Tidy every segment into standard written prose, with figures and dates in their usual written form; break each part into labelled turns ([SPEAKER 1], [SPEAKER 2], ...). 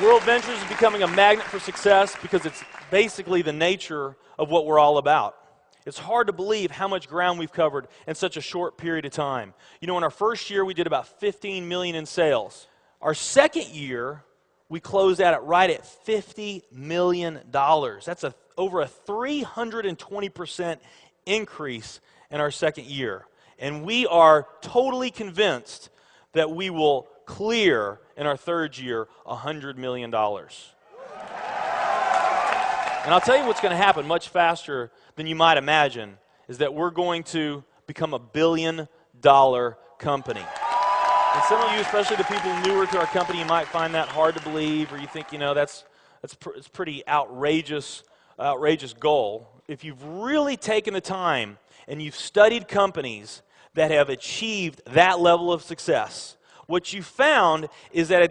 [SPEAKER 1] World Ventures is becoming a magnet for success because it's basically the nature of what we're all about. It's hard to believe how much ground we've covered in such a short period of time. You know, in our first year, we did about 15 million in sales. Our second year, we closed out at right at $50 million. That's over a 320% increase in our second year. And we are totally convinced that we will clear in our third year $100 million. And I'll tell you what's going to happen much faster than you might imagine is that we're going to become a $1 billion company. And some of you, especially the people newer to our company, you might find that hard to believe, or you think, you know, it's pretty outrageous goal. If you've really taken the time and you've studied companies that have achieved that level of success, what you found is that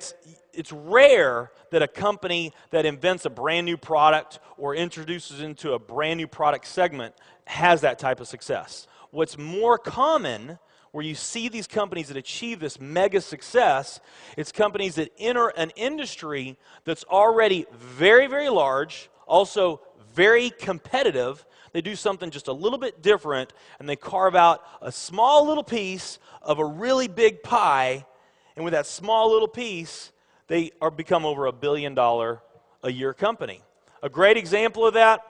[SPEAKER 1] it's rare that a company that invents a brand new product or introduces into a brand new product segment has that type of success. What's more common, where you see these companies that achieve this mega success, it's companies that enter an industry that's already very, very large, also very competitive. They do something just a little bit different, and they carve out a small little piece of a really big pie, and with that small little piece, they become over $1 billion a year company. A great example of that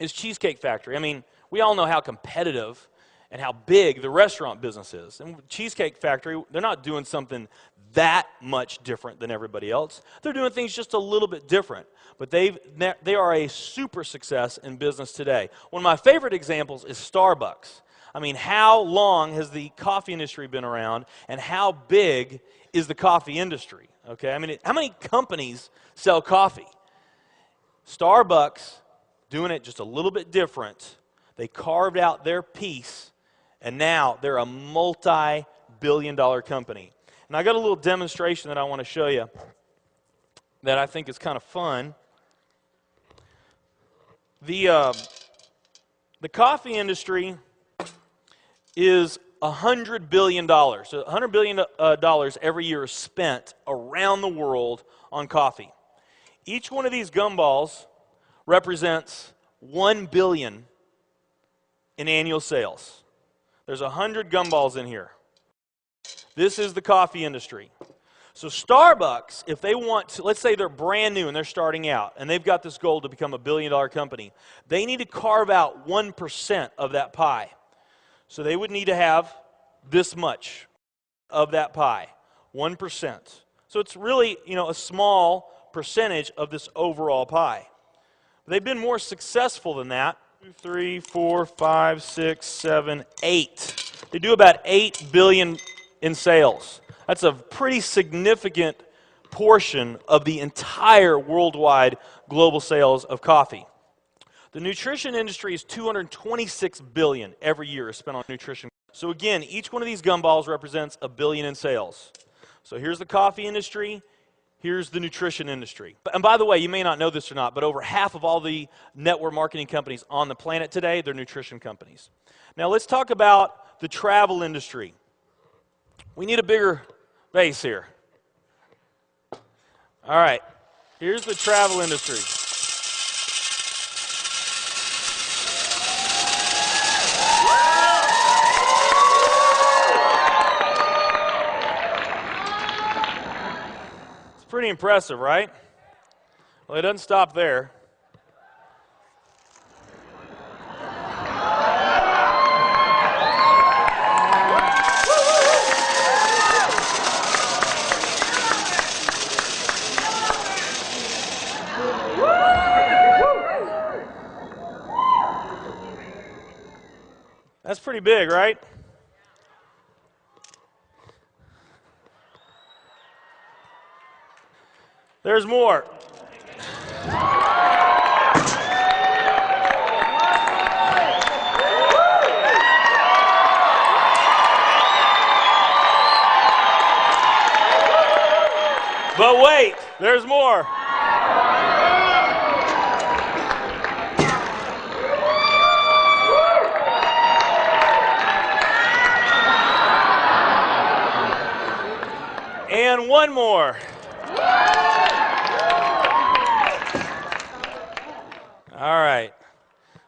[SPEAKER 1] is Cheesecake Factory. I mean, we all know how competitive and how big the restaurant business is. And Cheesecake Factory, they're not doing something that much different than everybody else. They're doing things just a little bit different. But they are a super success in business today. One of my favorite examples is Starbucks. I mean, how long has the coffee industry been around, and how big is the coffee industry? Okay, I mean, how many companies sell coffee? Starbucks, doing it just a little bit different. They carved out their piece, and now they're a multi-billion-dollar company. And I got a little demonstration that I want to show you that I think is kind of fun. The coffee industry is $100 billion. So $100 billion every year is spent around the world on coffee. Each one of these gumballs represents $1 billion in annual sales. There's 100 gumballs in here. This is the coffee industry. So Starbucks, if they want to, let's say they're brand new and they're starting out, and they've got this goal to become a $1 billion company, they need to carve out 1% of that pie. So they would need to have this much of that pie, 1%. So it's really, you know, a small percentage of this overall pie. They've been more successful than that. 2, 3, 4, 5, 6, 7, 8. They do about $8 billion in sales. That's a pretty significant portion of the entire worldwide global sales of coffee. The nutrition industry is $226 billion every year is spent on nutrition. So again, each one of these gumballs represents $1 billion in sales. So here's the coffee industry, here's the nutrition industry. And by the way, you may not know this or not, but over half of all the network marketing companies on the planet today, they're nutrition companies. Now let's talk about the travel industry. We need a bigger base here. All right, here's the travel industry. Pretty impressive, right? Well, it doesn't stop there. That's pretty big, right? There's more. But wait, there's more. And one more. All right.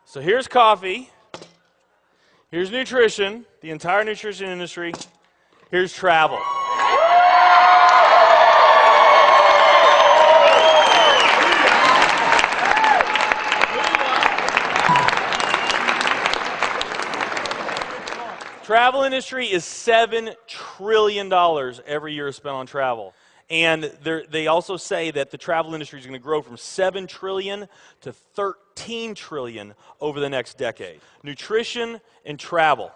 [SPEAKER 1] So here's coffee. Here's nutrition, the entire nutrition industry. Here's travel. Travel industry is $7 trillion every year spent on travel. And they also say that the travel industry is going to grow from $7 trillion to $13 trillion over the next decade. Nutrition and travel.